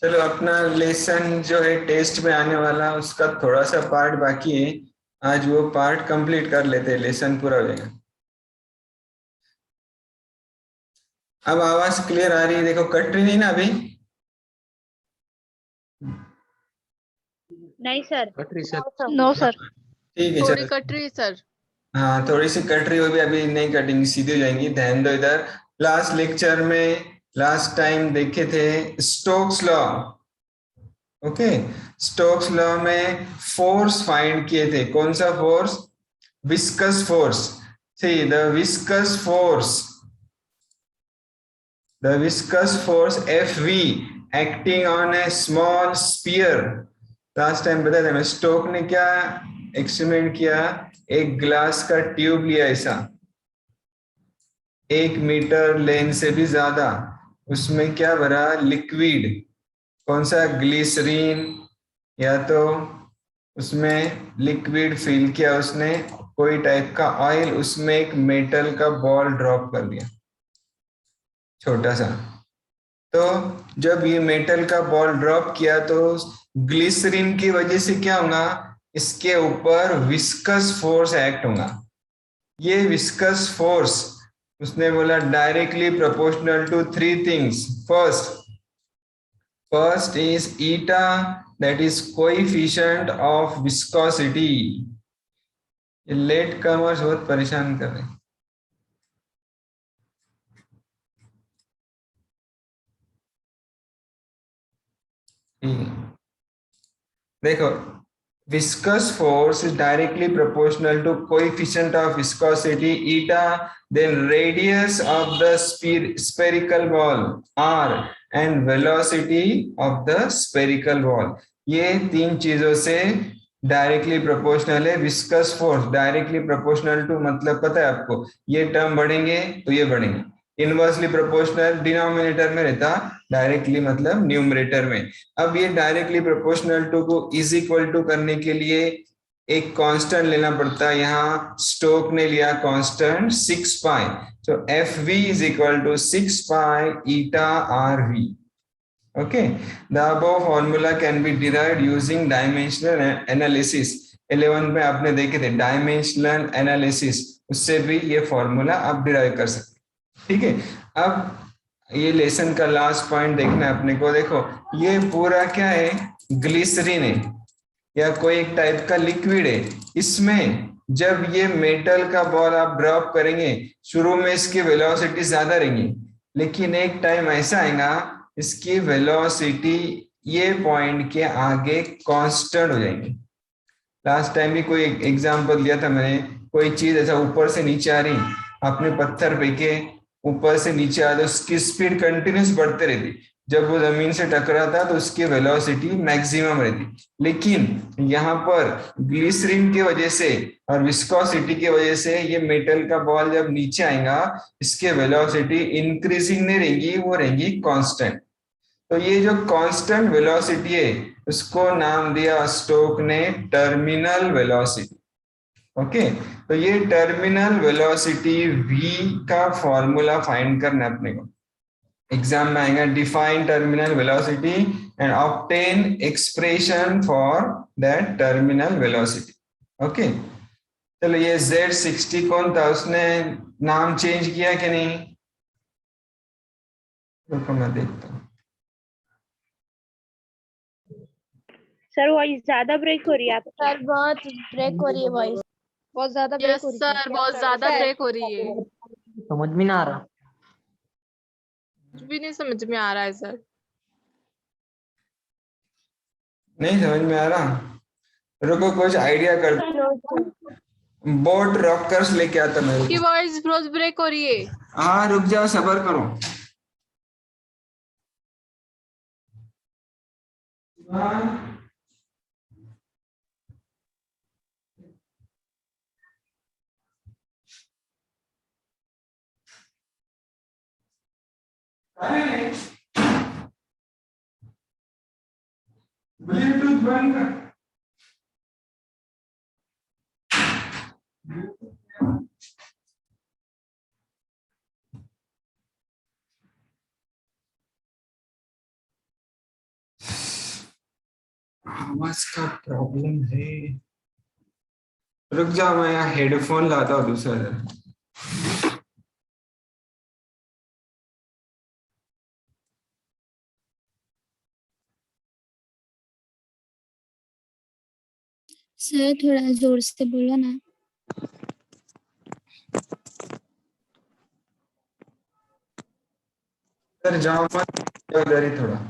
चलो अपना लेसन जो है टेस्ट में आने वाला उसका थोड़ा सा पार्ट बाकी है। आज वो पार्ट कंप्लीट कर लेते हैं, लेसन पूरा हो जाएगा। अब आवाज क्लियर आ रही है? देखो कट रही नहीं ना अभी? नहीं सर। कट रही सर। No sir. ठीक है थोड़ी चलो। कट रही है सर। हाँ थोड़ी सी कट रही होगी, अभी नहीं कटेंगी, सीधी हो जाएंगी। ध्यान दो इधर। लास्ट लेक्चर में लास्ट टाइम देखे थे Stokes law. Okay, Stokes law में फोर्स फाइंड किए थे। कौन सा force? Viscous force. See the viscous force, the viscous force Fv acting on a small sphere। Last time बताया था मैं, स्टोक ने क्या एक्सपेरिमेंट किया? एक ग्लास का ट्यूब लिया ऐसा 1 मीटर लेंथ से भी ज्यादा, उसमें क्या भरा? लिक्विड। कौन सा? ग्लिसरीन, या तो उसमें लिक्विड फिल किया उसने, कोई टाइप का ऑयल, उसमें एक मेटल का बॉल ड्रॉप कर दिया छोटा सा। तो जब ये मेटल का बॉल ड्रॉप किया तो ग्लिसरीन की वजह से क्या होगा? इसके ऊपर विस्कस फोर्स एक्ट होगा। ये विस्कस फोर्स उसने बोला directly proportional to 3 things. First is eta, that is coefficient of viscosity. ये लेट कमर्स बहुत परेशान कर रहे हैं। देखो, viscous force is directly proportional to coefficient of viscosity eta, then radius of the spherical ball r, and velocity of the spherical ball। ये 3 चीजों से डायरेक्टली प्रोपोर्शनल है viscous force. Directly proportional to मतलब पता है आपको? ये टर्म बढ़ेंगे तो ये बढ़ेंगे। इनवर्सली प्रोपोर्शनल डिनोमिनेटर में रहता, डायरेक्टली मतलब न्यूमरेटर में। अब ये डायरेक्टली प्रोपोर्शनल टू को इज इक्वल टू करने के लिए एक कांस्टेंट लेना पड़ता है। यहाँ स्टोक ने लिया कांस्टेंट 6 पाई, तो F V is equal to 6 pi eta R V. Okay, the above formula can be derived using dimensional analysis. 11 में आपने देखे थे डायमेंशनल एनालिसिस, उससे भी ये फॉर्मूला आप डिराइव कर सकते। ठीक है, अब ये लेसन का लास्ट पॉइंट देखना है अपने को। देखो ये पूरा क्या है? ग्लिसरीन है या कोई एक टाइप का लिक्विड है। इसमें जब ये मेटल का बॉल आप ड्रॉप करेंगे, शुरू में इसकी वेलोसिटी ज्यादा रहेगी, लेकिन एक टाइम ऐसा आएगा इसकी वेलोसिटी ये पॉइंट के आगे कांस्टेंट हो जाएंगी। लास्ट टाइम भी कोई एग्जांपल दिया था मैंने, कोई चीज ऐसा ऊपर से नीचे आ रही, आपने पत्थर फेंके, ऊपर से नीचे आ, तो उसकी स्पीड कंटिन्यूस बढ़ते रहती। जब वो जमीन से टकराता तो उसकी वेलोसिटी मैक्सिमम रहती। लेकिन यहाँ पर ग्लिसरीन की वजह से और विस्कोसिटी की वजह से ये मेटल का बॉल जब नीचे आएगा, इसके वेलोसिटी इंक्रीजिंग नहीं रहेंगी, वो रहेंगी कांस्टेंट। तो ये जो कांस्टेंट वेलोसिटी है उसको नाम दिया स्टोक ने टर्मिनल वेलोसिटी। ओके, तो ये टर्मिनल वेलोसिटी v का फॉर्मूला फाइंड करना है अपने को। एग्जाम में आएगा define terminal velocity and obtain expression for that terminal velocity. Okay, चलो ये Z60 कौन था? उसने नाम चेंज किया कि नहीं? रुको मैं देखता हूँ। सर वॉइस ज्यादा ब्रेक हो रही है आपकी। सर बहुत ब्रेक हो रही है वॉइस, बहुत ज्यादा ब्रेक यस हो रही सर, बहुत ज्यादा ब्रेक हो रही है। समझ में ना आ रहा। कुछ भी नहीं समझ में आ रहा है सर। नहीं समझ में आ रहा? रुको कुछ आइडिया कर, बोट रॉकर्स लेके आता मैं। की वॉइस बहुत ब्रेक हो रही है। हाँ रुक जाओ, सबर करो। ब्लूटूथ बंद कर। आवाज का प्रॉब्लम है। रुक जाओ, मैं यहाँ हेडफोन लाता हूँ दूसरा जरा। सर थोड़ा जोर से बोलो ना। सर जाओ मत, उधर ही थोड़ा।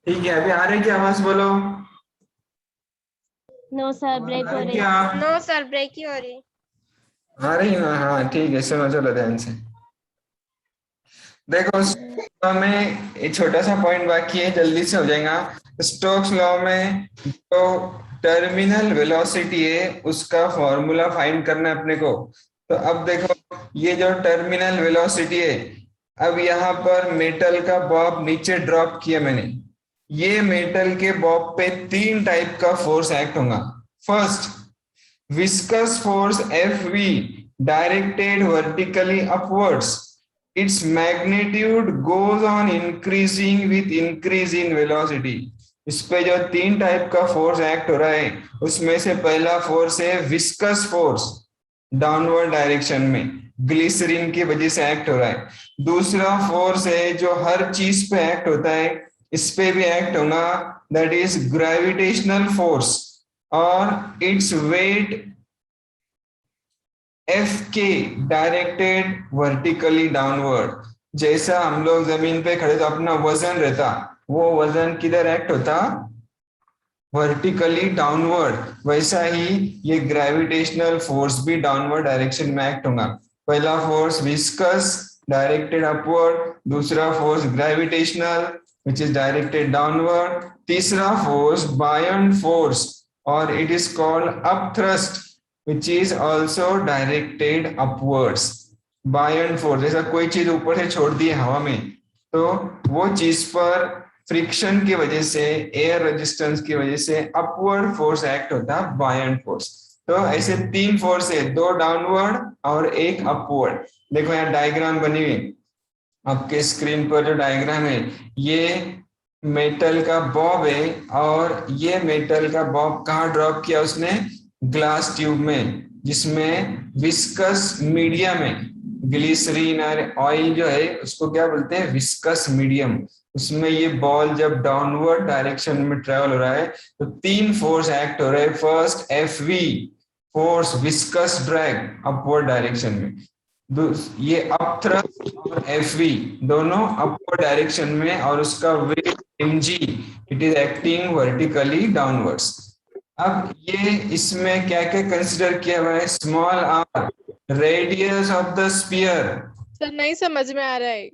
ठीक है, अभी आ रही क्या आवाज? बोलो। नो सर ब्रेक हो रही। क्या नो सर ब्रेक ही हो रही। आ रही ना? हाँ ठीक है, सुनो, चलो ध्यान से देखो। स्टोक्स लॉ में एक छोटा सा पॉइंट बाकी है, जल्दी से हो जाएगा। स्टोक्स लॉ में जो टर्मिनल वेलोसिटी है उसका फॉर्मूला फाइंड करना है अपने को। तो अब देखो, ये जो टर्मिनल वेलोसिटी है, अब यहाँ पर मेटल का बॉब नीचे ड्रॉप किया मैंने। ये मेटल के बॉब पे तीन टाइप का फोर्स एक्ट होगा। First, viscous force Fv directed vertically upwards. Its magnitude goes on increasing with increase in velocity. इस पे जो तीन टाइप का फोर्स एक्ट हो रहा है उसमें से पहला फोर्स है विस्कस फोर्स, डाउनवर्ड डायरेक्शन में ग्लिसरीन की वजह से एक्ट हो रहा है। दूसरा फोर्स है जो हर चीज पे एक्ट होता है, इस पे भी एक्ट होगा, दैट इज ग्रेविटेशनल फोर्स, और its weight Fk directed vertically downward. जैसा हम लोग जमीन पे खड़े तो अपना वजन रहता, वो वजन किधर एक्ट होता? Vertically downward. वैसा ही ये ग्रेविटेशनल फोर्स भी डाउनवर्ड डायरेक्शन में एक्ट होगा। पहला फोर्स विस्कस डायरेक्टेड अपवर्ड, दूसरा force gravitational which is directed downward, तीसरा फोर्स बायन फोर्स, और it is called upthrust which is also directed upwards. Bayern force, जैसा कोई चीज ऊपर से छोड़ दी है हवा में तो वो चीज पर फ्रिक्शन की वजह से, एयर रेजिस्टेंस की वजह से अपवर्ड फोर्स एक्ट होता है, बायन फोर्स। तो ऐसे तीन फोर्स है, दो डाउनवर्ड और एक अपवर्ड। देखो यहाँ डायग्राम बनी हुई आपके स्क्रीन पर, जो डायग्राम है ये मेटल का बॉब है, और ये मेटल का बॉब कहाँ ड्रॉप किया उसने? ग्लास ट्यूब में, जिसमें विस्कस मीडियम है। ग्लिसरीन और ऑयल जो है उसको क्या बोलते हैं? Viscous medium. उसमें ये बॉल जब डाउनवर्ड डायरेक्शन में ट्रेवल हो रहा है तो तीन फोर्स एक्ट हो रहे हैं। First Fv force, viscous drag upward direction में, ये अपथ्रस्ट और Fv दोनों अपवर्ड डायरेक्शन में, और उसका weight mg, it is acting vertically downwards. अब ये इसमें क्या क्या कंसिडर किया हुआ है? Small R, radius of the sphere. Sir नहीं समझ में आ रहा है।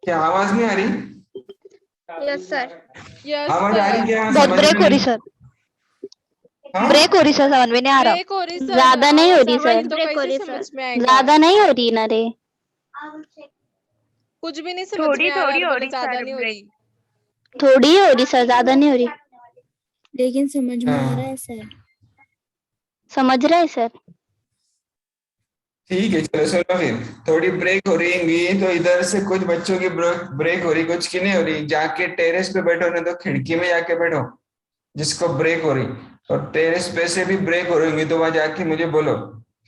क्या आवाज नहीं आ रही? Yes sir. यस आवाज आ रही सर। क्या? बहुत समझ ब्रेक में हो रही नहीं? सर, हाँ? ब्रेक हो रही सर, समझ में नहीं आ रहा। ब्रेक हो रही सर, ज्यादा नहीं हो रही आवाज सर, तो ब्रेक हो रही कैसे सर। समझ में आएगा? ज्यादा नहीं हो रही ना रे, कुछ भी नहीं समझ थोड़ी में आ रहा थोड़ी और हो बोले रही ज्यादा सर नहीं हो ब्रेक। रही। थोड़ी ही हो रही सर, ज्यादा नहीं हो रही। लेकिन समझ में आ हाँ। रहा है सर। समझ रहे हैं सर? ठीक है, चलो सुनो फिर, थोड़ी ब्रेक हो रही होंगी तो इधर से कुछ बच्चों की ब्रेक हो रही, कुछ की नहीं हो रही, जाके टेरेस पे बैठो, नहीं तो खिड़की में जाके बैठो जिसको ब्रेक हो रही, और टेरेस पे से भी ब्रेक हो रही होंगी तो वहां जाके मुझे बोलो,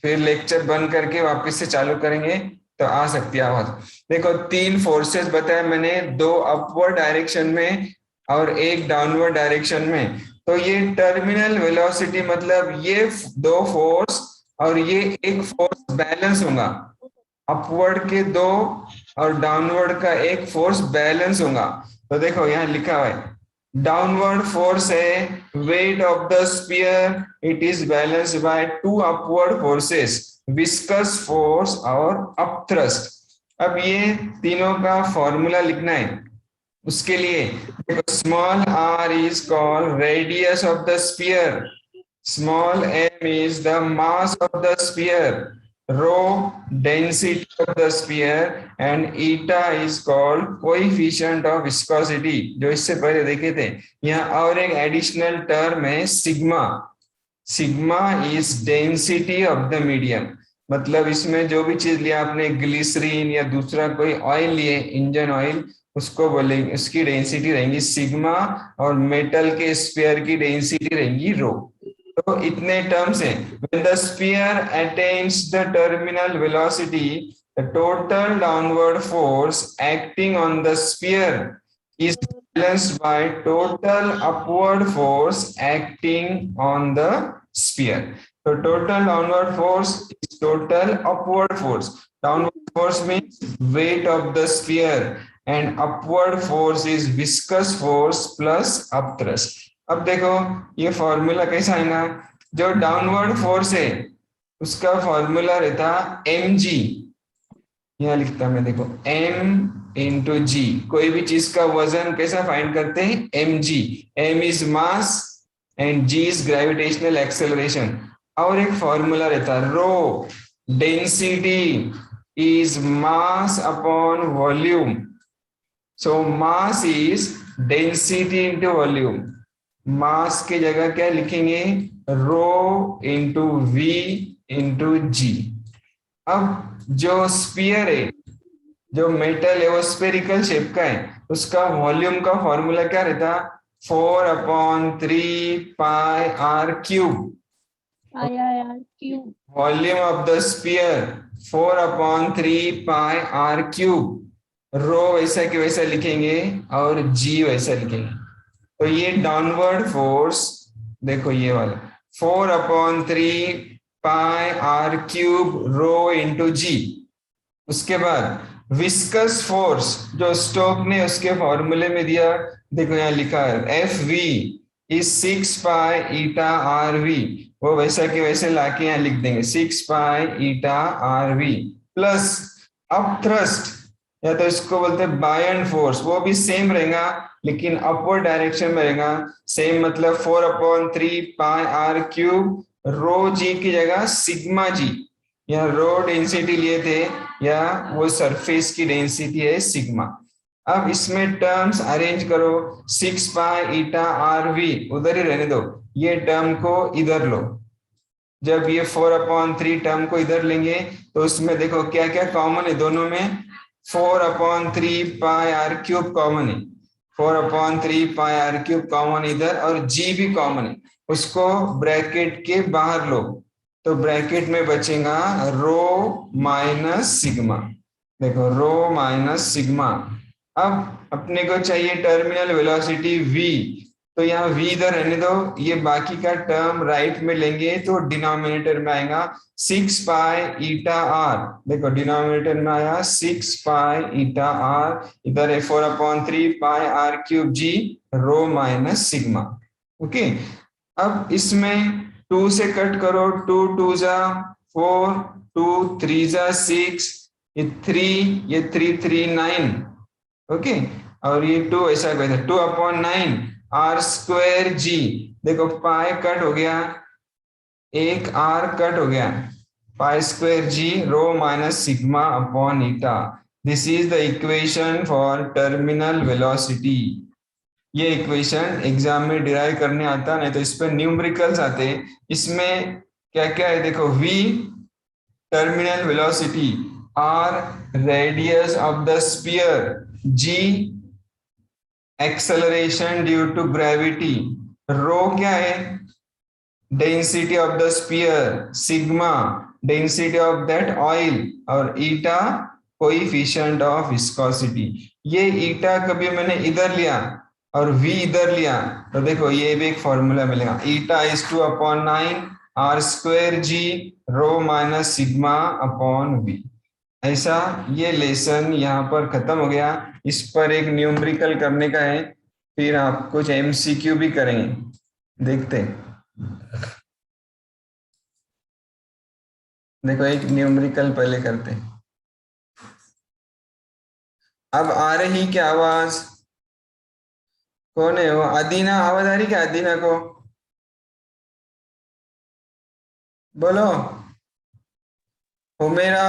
फिर लेक्चर बंद करके वापस से चालू करेंगे तो आ सकती है आवाज। देखो 3 फोर्सेस बताए मैंने, 2 अपवर्ड डायरेक्शन में और 1 डाउनवर्ड डायरेक्शन में। तो ये टर्मिनल वेलोसिटी मतलब ये 2 फोर्स और ये एक फोर्स बैलेंस होगा, अपवर्ड के 2 और डाउनवर्ड का 1 फोर्स बैलेंस होगा। तो देखो यहाँ लिखा हुआ है, डाउनवर्ड फोर्स है weight of the sphere, it is balanced bye 2 upward forces, viscous force और अपथ्रस्ट। अब ये तीनों का फॉर्मूला लिखना है, उसके लिए देखो small r is called radius of the sphere, small m is the mass of the sphere, rho density of the sphere and eta is called coefficient of viscosity, जो इससे पहले देखे थे। यहाँ और एक एडिशनल टर्म है sigma, sigma is density of the medium, मतलब इसमें जो भी चीज लिया आपने, ग्लिसरीन या दूसरा कोई ऑयल लिए, इंजन ऑयल, उसको बोलेंगे, उसकी डेंसिटी रहेंगी सिग्मा, और मेटल के स्फीयर की डेंसिटी रहेंगी रो। तो इतने टर्म्स हैं। When the sphere attains the terminal velocity, the total downward force acting on the sphere is balanced by total upward force acting on the sphere. So total downward force is total upward force. Downward force means weight of the sphere and upward force is viscous force plus upthrust. अब देखो ये formula कैसा है ना, जो downward force है उसका formula रहता mg, यहाँ लिखता मैं, देखो m इंटू जी, कोई भी चीज का वजन कैसा फाइंड करते हैं, mg, m is mass and g is gravitational acceleration. और एक फॉर्मूला रहता rho density is mass upon volume, so mass is density into volume, mass के जगह क्या लिखेंगे, rho into V into G. अब जो स्फीयर है, जो मेटल है वो स्फेरिकल शेप का है, उसका वॉल्यूम का फॉर्मूला क्या रहता, 4/3 pi R cube, volume of the sphere 4/3 pi R cube. Rho वैसा के वैसा लिखेंगे और जी वैसा लिखेंगे। तो ये डाउनवर्ड फोर्स देखो ये वाला 4/3 pi R cube rho into जी। उसके बाद विस्कस फोर्स जो स्टोक ने उसके फॉर्मूले में दिया, देखो यहाँ लिखा है F V is 6 pi eta R V, वो वैसा के वैसे लाके यहाँ लिख देंगे 6 pi eta R V plus upthrust, या तो इसको बोलते हैं बायन फोर्स, वो भी सेम रहेगा लेकिन अपवर्ड डायरेक्शन में रहेगा। सेम मतलब 4/3 पाई आर क्यूब रो जी की जगह सिग्मा जी, या रो डेंसिटी लिए थे या वो सरफेस की डेंसिटी है सिग्मा। अब इसमें टर्म्स अरेंज करो, 6 पाई ईटा आर वी उधर ही रहने दो, ये टर्म को इधर लो। जब ये 4/3 टर्म को इधर लेंगे तो उसमें देखो क्या क्या कॉमन है दोनों में, 4/3 पाई आर क्यूब कॉमन है, 4/3 पाई आर क्यूब कॉमन इधर, और जी भी कॉमन है, उसको ब्रैकेट के बाहर लो तो ब्रैकेट में बचेगा रो माइनस सिग्मा। देखो रो माइनस सिग्मा। अब अपने को चाहिए टर्मिनल वेलोसिटी v, तो यहाँ v इधर रहने दो, ये बाकी का टर्म राइट में लेंगे तो डिनोमिनेटर में आएगा 6 पाई ईटा आर। देखो डिनोमिनेटर में आया 6 पाई ईटा आर, इधर है 4/3 pi R cube G rho minus sigma. Okay, अब इसमें 2 से कट करो, 2 2 जा 4, 2 3 जा 6, ये 3 ये 3 3 9, ओके, और ये 2 ऐसा कहते हैं 2/9 आर स्क्वायर जी। देखो पाई कट हो गया, एक आर कट हो गया, pi square g rho minus sigma upon eta. This is the equation for terminal velocity. ये इक्वेशन एग्जाम में डिराइव करने आता, नहीं तो इस पे न्यूमेरिकल्स आते। इसमें क्या क्या है देखो, v terminal velocity, r radius of the sphere, g acceleration due to gravity, rho क्या है, density of the sphere, sigma density of that oil, और eta coefficient of viscosity. ये eta कभी मैंने इधर लिया और v इधर लिया तो देखो ये भी एक फॉर्मूला मिलेगा, eta is 2/9 r square g rho minus sigma upon v. ऐसा ये लेसन यहाँ पर खत्म हो गया. इस पर एक न्यूमेरिकल करने का है, फिर आप कुछ एमसीक्यू भी करेंगे, देखते हैं. देखो एक न्यूमेरिकल पहले करते हैं. अब आ रही क्या आवाज? कौन है वो? अदीना, आवाज आ रही क्या अदीना को? बोलो. हुमेरा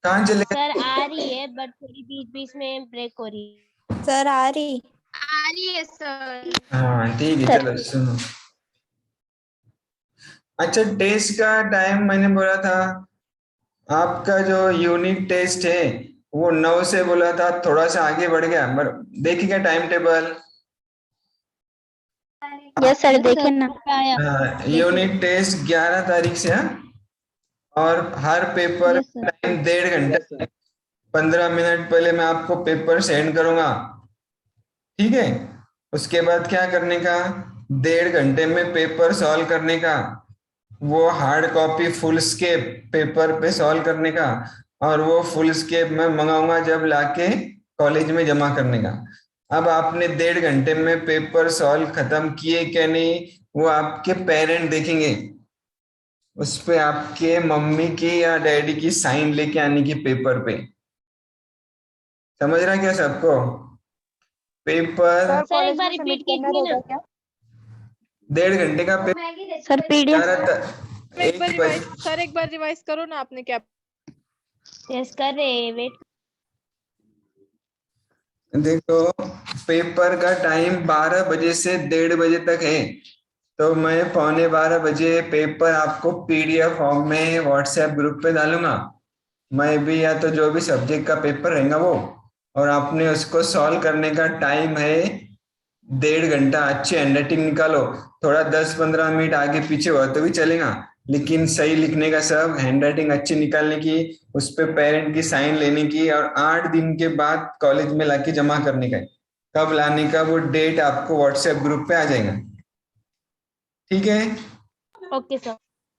कहाँ चले? सर आ रही है बट थोड़ी बीच बीच में ब्रेक हो रही है. सर आ रही है सर. हाँ ठीक है, चलो सुनो. अच्छा, टेस्ट का टाइम मैंने बोला था, आपका जो यूनिट टेस्ट है वो 9 से बोला था, थोड़ा सा आगे बढ़ गया. देखिएगा टाइम टेबल. यस सर देखे ना. यूनिट टेस्ट 11 तारीख से है और हर पेपर Yes, sir. टाइम 1.5 घंटे. 15 मिनट पहले मैं आपको पेपर सेंड करूंगा, ठीक है? उसके बाद क्या करने का, 1.5 घंटे में पेपर सॉल्व करने का, वो hard copy foolscap paper पे सॉल्व करने का, और वो फुल स्केप मैं मंगाऊंगा जब लाके कॉलेज में जमा करने का. अब आपने 1.5 घंटे में पेपर सॉल्व खत्म किए क्या नहीं, वो आपके पेरेंट देखेंगे. उस पे आपके मम्मी की या डैडी की साइन लेके आने की पेपर पे. समझ रहा है क्या सबको? पेपर सर एक बार रिपीट कीजिए ना. 1.5 घंटे का पेपर. Sir PDF. सर एक बार रिवाइज करो ना, आपने क्या? यस कर रहे, वेट. देखो पेपर का टाइम 12 बजे से 1:30 बजे तक है, तो मैं 11:15 बजे पेपर आपको पीडीएफ फॉर्म में व्हाट्सएप ग्रुप पे डालूंगा. मैं भी, या तो जो भी सब्जेक्ट का पेपर रहेगा वो, और आपने उसको सॉल्व करने का टाइम है 1.5 घंटा. अच्छे हैंडराइटिंग निकालो, थोड़ा 10-15 मिनट आगे पीछे हुआ तो भी चलेगा, लेकिन सही लिखने का, सब हैंडराइटिंग अच्छी निकालने की, उस पे पेरेंट की साइन लेने की, और 8 दिन के बाद कॉलेज में लाके जमा करने का. कब लाने का वो डेट आपको व्हाट्सएप ग्रुप पे आ जाएगा, ठीक है? Okay sir.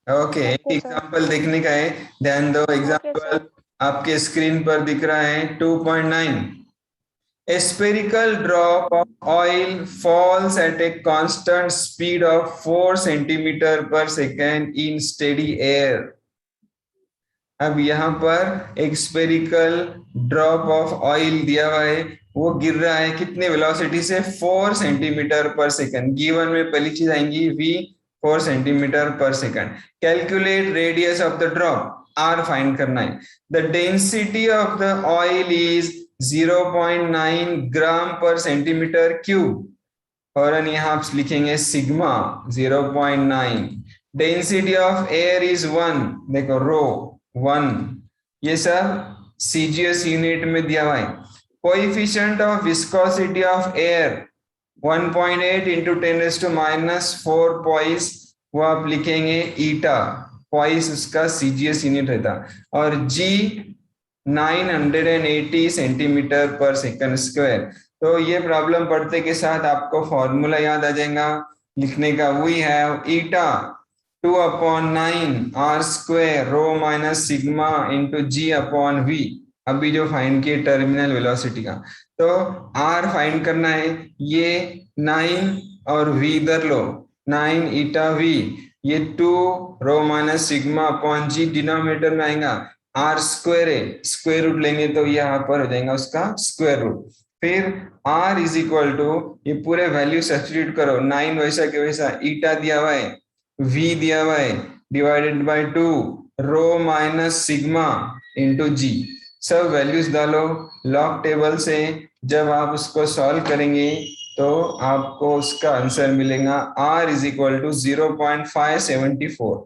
ओके. एक एग्जांपल देखने का है, ध्यान दो. एग्जांपल आपके स्क्रीन पर दिख रहा है 2.9. A spherical drop of oil falls at a constant speed of 4 centimeter per second in steady air. अब यहाँ पर एक स्पेरिकल ड्रॉप ऑफ ऑयल दिया हुआ है, वो गिर रहा है कितने वेलोसिटी से? 4 सेंटीमीटर पर सेकंड. गिवन में पहली चीज आएंगी v, 4 सेंटीमीटर पर second. Calculate radius of the drop, r find करना है. The density of the oil is 0.9 ग्राम पर सेंटीमीटर क्यूब. और यहाँ आप लिखेंगे sigma 0.9. Density of air is 1, देखो रो 1. ये सब सीजीएस यूनिट में दिया हुआ है. Coefficient of viscosity of air 1.8 into 10⁻⁻⁴ poised, वो आप लिखेंगे ईटा. पॉइस उसका सीजीएस यूनिट रहता. और जी 980 सेंटीमीटर पर सेकंड स्क्वायर. तो ये प्रॉब्लम पढ़ते के साथ आपको फॉर्मूला याद आ जाएगा लिखने का. We have eta 2/9 r square rho minus sigma into g upon V. अभी जो फाइंड किए टर्मिनल वेलोसिटी का, तो r फाइंड करना है. ये 9 और v इधर लो, 9 ईटा v, ये 2 रो माइनस सिग्मा अपॉन जी डिनोमिनेटर में आएगा. r स्क्वायर है, स्क्वायर रूट लेंगे तो यहाँ पर हो जाएगा उसका स्क्वायर रूट. फिर r इज इक्वल टू, ये पूरे वैल्यू सब्स्टिट्यूट करो. 9 वैसा के वैसा, ईटा दिया हुआ है, v दिया हुआ है, divided by 2 rho minus sigma into G. सब वैल्यूज डालो लॉग टेबल से. जब आप उसको सॉल्व करेंगे तो आपको उसका आंसर मिलेगा r इज इक्वल टू 0.574.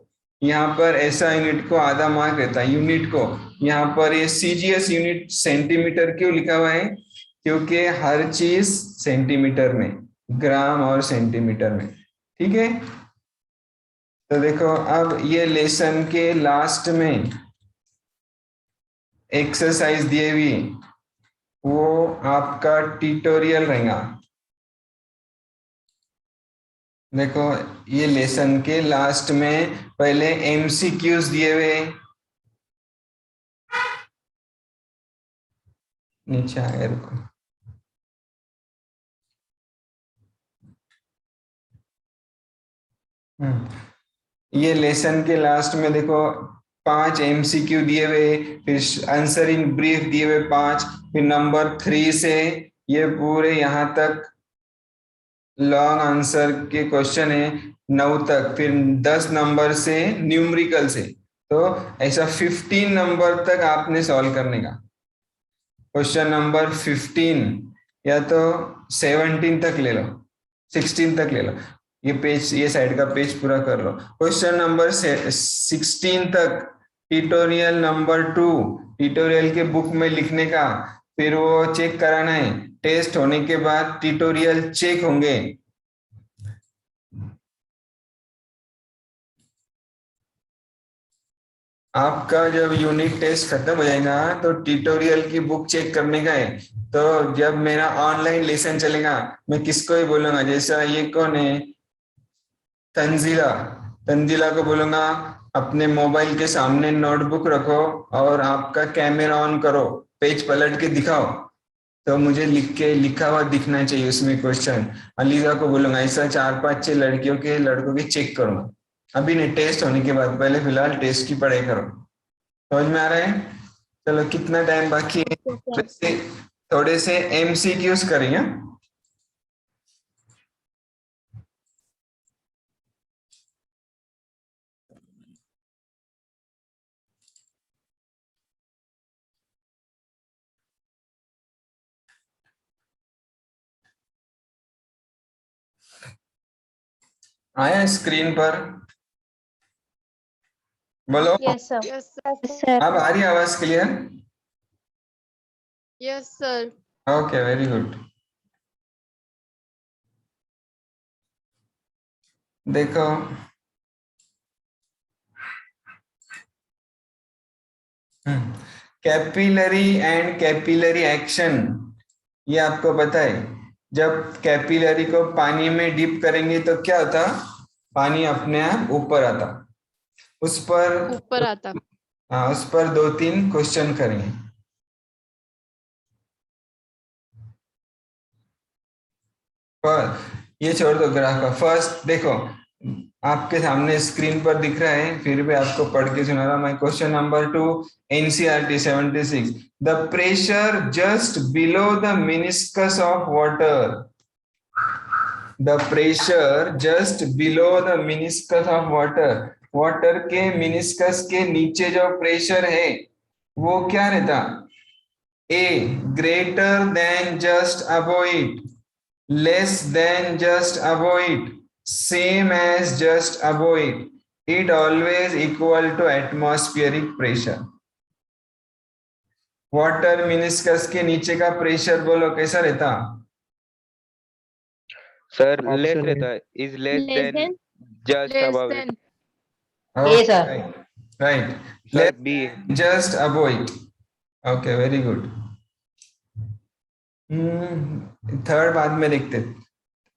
यहाँ पर ऐसा यूनिट को आधा मार्क रहता है, यूनिट को। यहाँ पर ये सीजीएस यूनिट सेंटीमीटर क्यों लिखा हुआ है? क्योंकि हर चीज सेंटीमीटर में, ग्राम और सेंटीमीटर में, ठीक है। तो देखो अब ये लेसन के लास्ट में एक्सरसाइज दिए हुई, वो आपका ट्यूटोरियल रहेगा। देखो ये लेसन के लास्ट में पहले एमसीक्यूज दिए हुए, नीचे आ गया, रुको। ये लेसन के लास्ट में देखो 5 एमसीक्यू दिए हुए, फिर आंसरिंग ब्रीफ दिए हुए 5, फिर नंबर 3 से ये पूरे यहाँ तक लॉन्ग आंसर के क्वेश्चन है 9 तक, फिर 10 नंबर से न्यूमेरिकल से। तो ऐसा 15 नंबर तक आपने सॉल्व करने का। क्वेश्चन नंबर 15 या तो 17 तक ले लो, 16 तक ले लो, ये पेज, ये साइड का पेज पूरा कर लो। क्वेश्चन नंबर 16 तक ट्यूटोरियल नंबर 2 ट्यूटोरियल के बुक में लिखने का, फिर वो चेक कराना है। टेस्ट होने के बाद ट्यूटोरियल चेक होंगे। आपका जब यूनिट टेस्ट खत्म हो जाएगा तो ट्यूटोरियल की बुक चेक करने का है। तो जब मेरा ऑनलाइन लेसन चलेगा, मैं किसको ही बोलूंगा, जैसा ये कौन है, तंजीला, तंजीला को बोलूंगा अपने मोबाइल के सामने नोटबुक रखो और आपका कैमरा ऑन करो, पेज पलट के दिखाओ, तो मुझे लिखा हुआ दिखना चाहिए उसमें क्वेश्चन। अलीजा को बोलूंगा ऐसा 4-5-6 लड़कियों के लड़कों के चेक करूंगा, अभी नहीं, टेस्ट होने के बाद, पहले फिलहाल टेस्ट की पढ़ाई करो। समझ में आ रहा है? चलो कितना टाइम बाकी है? थोड़े से एमसीक्यूज करेंगे। आया स्क्रीन पर? बोलो। Yes sir. Yes sir. Sir अब आ रही आवाज clear? Yes sir. Okay, very good. देखो कैपिलरी एंड कैपिलरी एक्शन, ये आपको पता है। जब कैपिलरी को पानी में डिप करेंगे तो क्या होता? पानी अपने आप ऊपर आता। उस ऊपर आता। हाँ, उस पर 2-3 क्वेश्चन करेंगे। पर ये छोड़ दो ग्राफ का। फर्स्ट देखो, आपके सामने स्क्रीन पर दिख रहा है, फिर भी आपको पढ़ के सुना रहा मैं। Question number 2 NCERT 76, the pressure just below the meniscus of water, the pressure just below the meniscus of water, water के मिनिस्कस के नीचे जो प्रेशर है वो क्या रहता? A greater than just above it, less than just above it, same as just above it, it always equal to atmospheric pressure। Water meniscus के नीचे का प्रेशर बोलो कैसा रहता? सर लेस रहता है, is less than just less above than. It. Right, sir B. Just above it. Okay, very good. Third बाद में देखते।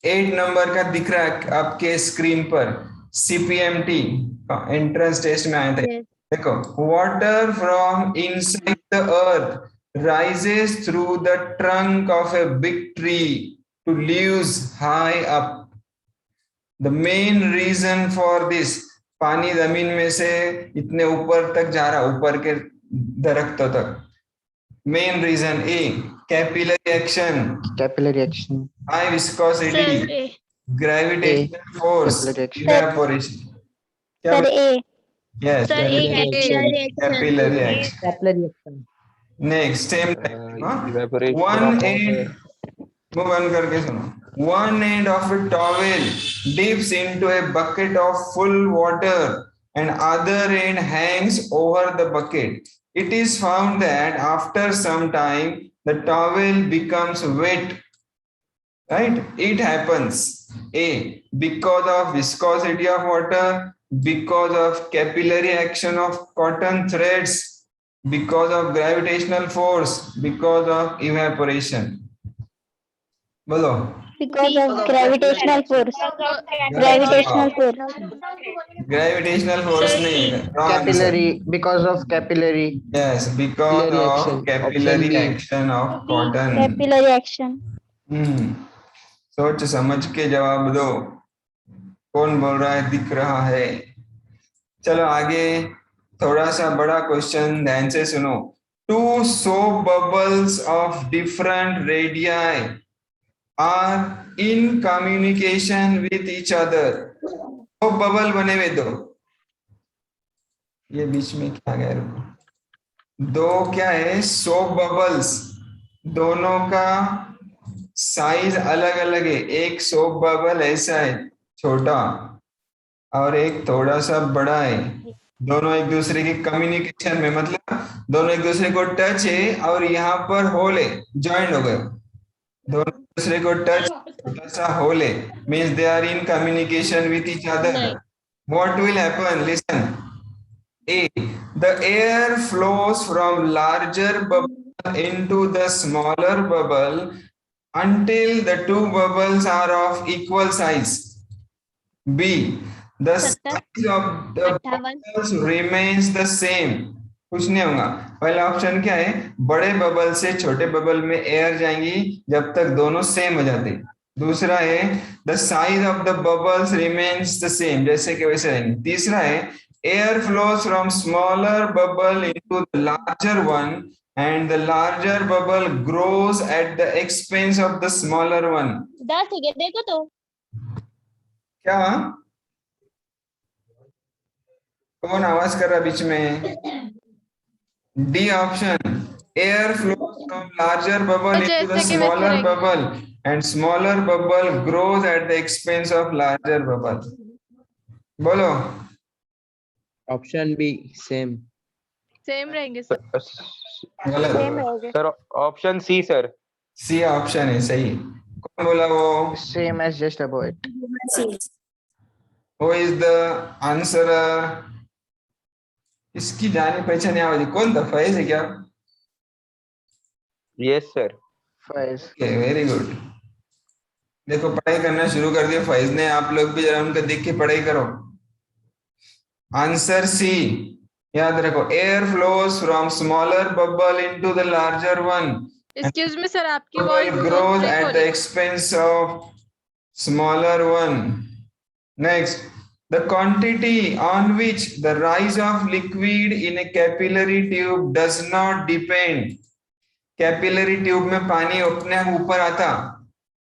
8 नंबर का दिख रहा है आपके स्क्रीन पर, सीपीएमटी एंट्रेंस टेस्ट में आया था। देखो, water from inside the earth rises through the trunk of a big tree to leaves high up. The main reason for this, पानी जमीन में से इतने ऊपर तक जा रहा, ऊपर के दरख्तों तक। Main reason A capillary action, high viscosity, gravitational force, evaporation. क्या? Sir A yes, sir capillary action. Next same evaporation one and, move on करके सुनो। One end of a towel dips into a bucket of full water and other end hangs over the bucket. It is found that after some time the towel becomes wet. Right? It happens A, because of viscosity of water, because of capillary action of cotton threads, because of gravitational force, because of evaporation. Bolo. Because of gravitational force. Gravitational force. Gravitational force Sir, नहीं, C. wrong answer. Capillary, because of capillary. Yes, because Capillary of action. Option capillary B. action of cotton. Capillary action. सोच समझ के जवाब दो. कौन बोल रहा है, दिख रहा है. चलो आगे थोड़ा सा बड़ा क्वेश्चन ध्यान से सुनो. Two soap bubbles of different radii are in communication with each other. Soap bubble बने हुए दो. ये बीच में क्या गया, रुको. दो क्या है, सोप बबल्स. दोनों का साइज अलग अलग है. एक सोप बबल ऐसा है छोटा और एक थोड़ा सा बड़ा है. दोनों एक दूसरे की कम्युनिकेशन में, मतलब दोनों एक दूसरे को टच है और यहाँ पर होल है, ज्वाइंट हो गए. दोनों एक दूसरे को टच, छोटा सा होल है, means they are in communication with each other. What will happen, listen. A, the air flows from larger bubble into the smaller bubble until the two bubbles are of equal size. B, the size of the bubbles remains the same. कुछ नहीं होगा. पहला option क्या है, बड़े bubble से छोटे bubble में एयर जाएंगी जब तक दोनों सेम हो जाते. दूसरा है the size of the bubbles remains the same, जैसे कि वैसे रहेंगे. तीसरा है air flows from smaller bubble into the larger one and the larger bubble grows at the expense of the smaller one. 10 ठीक है, देखो तो. क्या कौन आवाज कर रहा बीच में? D option, air flows from larger bubble into the smaller bubble and smaller bubble grows at the expense of larger bubble. बोलो. Option B, same. सेम रहेंगे सर. गलत. Sir option C sir. C option है सही. कौन बोला वो? Same as just above it. Who is the answerer? इसकी जानी पहचानी आवाज कौन था? फैज है क्या? Yes sir. Faiz. Very good. देखो पढ़ाई करना शुरू कर दिया फैज ने. आप लोग भी जरा उनका देख के पढ़ाई करो. आंसर सी याद रखो. Air flows from smaller bubble into the larger one. Excuse me sir, आपकी voice grows at the expense of smaller one. Next, the quantity on which the rise of liquid in a capillary tube does not depend. Capillary tube में पानी अपने आप ऊपर आता.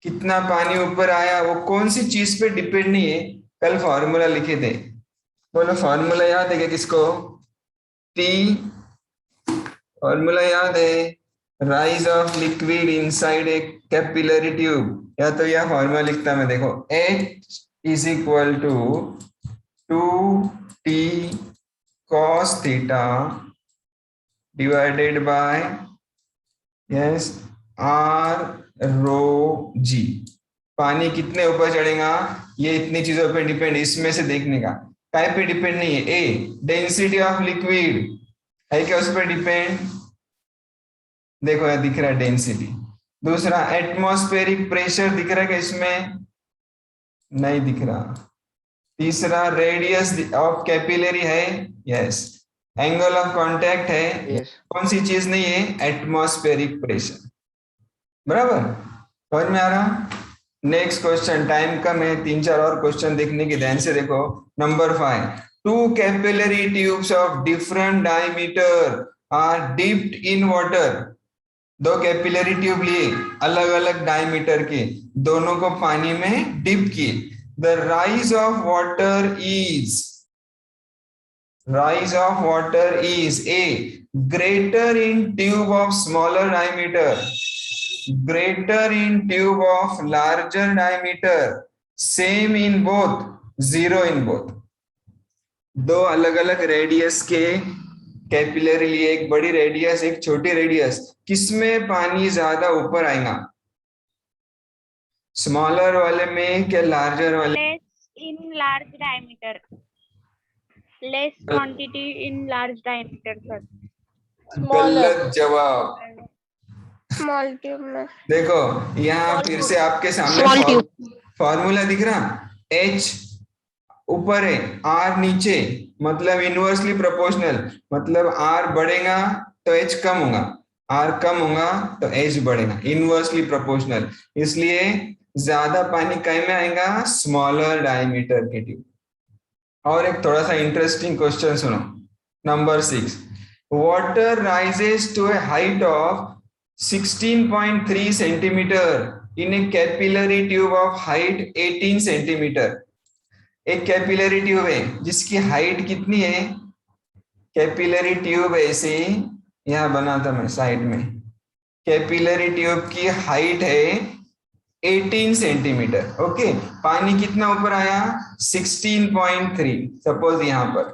कितना पानी ऊपर आया वो कौन सी चीज पे डिपेंड नहीं है. कल फॉर्मूला लिखे थे. बोलो फॉर्मूला याद है क्या किसको? टी फॉर्मूला याद है. Rise of liquid inside a capillary tube. या तो यह फॉर्मूला लिखता मैं, देखो. H is equal to 2t cos theta divided by yes r rho g. पानी कितने ऊपर चढ़ेगा ये इतनी चीजों पे डिपेंड. इसमें से देखने का टाइप पे डिपेंड नहीं है. ए, डेंसिटी ऑफ लिक्विड है क्या उस पर डिपेंड? देखो यार दिख रहा है डेंसिटी. दूसरा एटमॉस्फेरिक प्रेशर दिख रहा है क्या इसमें? नहीं दिख रहा. तीसरा रेडियस ऑफ कैपिलरी है. यस. एंगल ऑफ कांटेक्ट है. Yes. कौन सी चीज नहीं है? Atmospheric pressure. बराबर समझ में आ रहा? Next question. टाइम कम है, 3-4 और क्वेश्चन देखने की ध्यान से देखो. Number 5. Two capillary tubes of different diameter are dipped in water. दो कैपिलरी ट्यूब लिए अलग अलग डायमीटर के, दोनों को पानी में डिप किए. The rise of water is a greater in tube of smaller diameter, greater in tube of larger diameter, same in both, zero in both. दो अलग अलग रेडियस के कैपिलरी लिए, एक बड़ी रेडियस एक छोटी रेडियस, किसमें पानी ज्यादा ऊपर आएगा? स्मॉलर वाले में क्या लार्जर वाले? Less in large diameter. Less quantity in large diameter, sir. गलत जवाब। स्मॉल ट्यूब में। देखो यहाँ फिर से आपके Small सामने tube. फॉर्मूला दिख रहा, H ऊपर है R नीचे, मतलब इनवर्सली प्रोपोर्शनल, मतलब R बढ़ेगा तो H कम होगा, R कम होगा तो H बढ़ेगा, इनवर्सली प्रोपोर्शनल। इसलिए ज्यादा पानी कहीं में आएगा? स्मॉलर डायमीटर के ट्यूब। और एक थोड़ा सा इंटरेस्टिंग क्वेश्चन सुनो, number 6। Water rises to a height of 16.3 centimetre in a capillary tube of height 18 centimetre. एक कैपिलरी ट्यूब है जिसकी हाइट कितनी है? कैपिलरी ट्यूब ऐसे यहां बना था मैं साइड में, कैपिलरी ट्यूब की हाइट है 18 सेंटीमीटर। ओके, पानी कितना ऊपर आया? 16.3 सपोज यहां पर।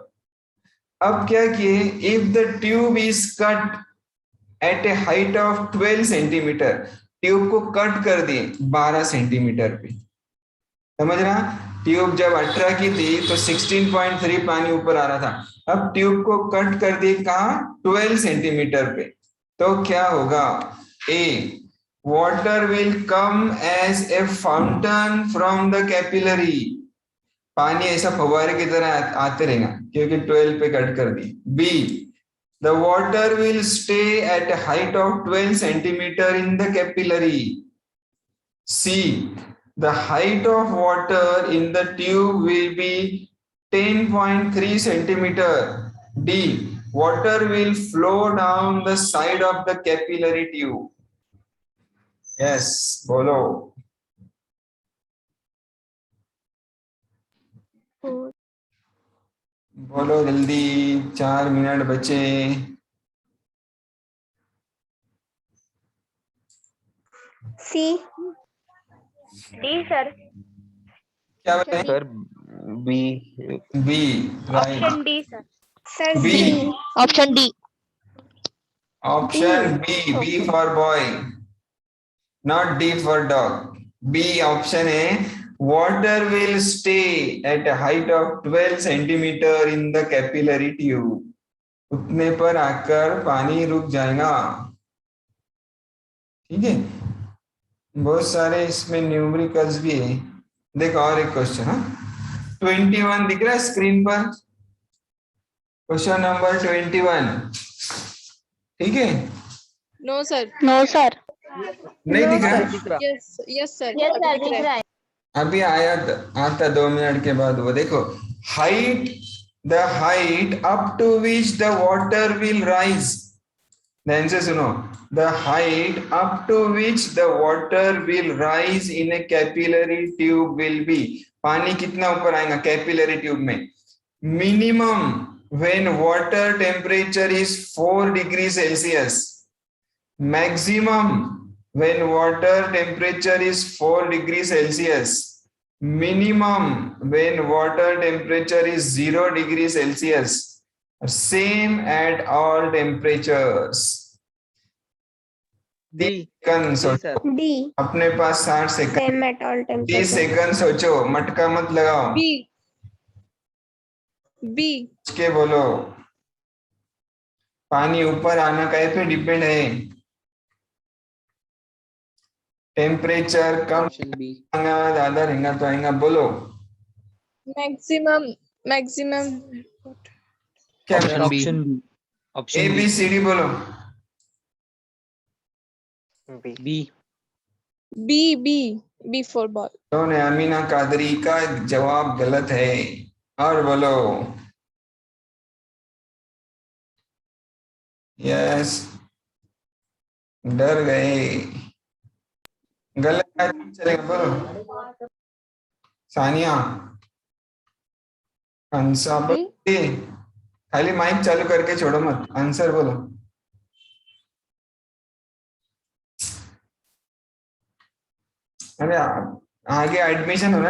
अब क्या किए, if the tube is cut at a height of 12 centimetre, tube को कट कर दिए 12 सेंटीमीटर पे। समझ रहा? ट्यूब जब 18 की थी तो 16.3 पानी ऊपर आ रहा था, अब ट्यूब को कट कर दिए कहा? 12 सेंटीमीटर पे। तो क्या होगा? A, water will come as a fountain from the capillary, पानी ऐसा फव्वारे की तरह आते रहेगा क्योंकि 12 पे कट कर दी। B, the water will stay at a height of 12 centimeter in the capillary. C, the height of water in the tube will be 10.3 centimeter. D, water will flow down the side of the capillary tube. Yes, bolo. बोलो जल्दी, 4 minute बचे। सी। D, sir. क्या बताएं? Sir B. B, right. Option D, sir. Sir B. D. Option D. Option B, B for boy, not D for dog. B option है, water will stay at a height of 12 centimetre in the capillary tube, उतने पर आकर पानी रुक जाएगा। ठीक है, बहुत सारे इसमें न्यूमेरिकल्स भी है। देखो और एक क्वेश्चन, हाँ 21 दिख रहा है स्क्रीन पर, क्वेश्चन नंबर 21। ठीक है, नो सर। No, sir. नहीं दिख रहा? Yes yes sir. Yes sir दिख रहा है। अभी आया आता 2 मिनट के बाद। वो देखो, height, the height up to which the water will rise. ध्यान से सुनो, the height up to which the water will rise in a capillary tube will be, पानी कितना ऊपर आएगा कैपिलरी ट्यूब में? Minimum when water temperature is 4 degree Celsius, maximum when water temperature is 4 degrees Celsius, minimum when water temperature is 0 degrees Celsius, same at all temperatures. D. Second sir. D. अपने पास 60 second, same at all 30 temperature. Second सोचो, मटका मत लगाओ, B. B. के बोलो। पानी ऊपर आना कहीं पे डिपेंड है? टेम्परेचर कम ऑप्शन बी। आएगा ज्यादा रहेगा तो आएगा, बोलो मैक्सिमम मैक्सिमम क्या? Option B. A B C D बोलो। B. B. B. B for ball. तो अमीना कादरी का जवाब गलत है। और बोलो यस, डर गए, गलत है, चलेगा बोलो। सानिया आंसर बोलो, खाली माइक चालू करके छोड़ो मत, आंसर बोलो। अरे आगे एडमिशन होना।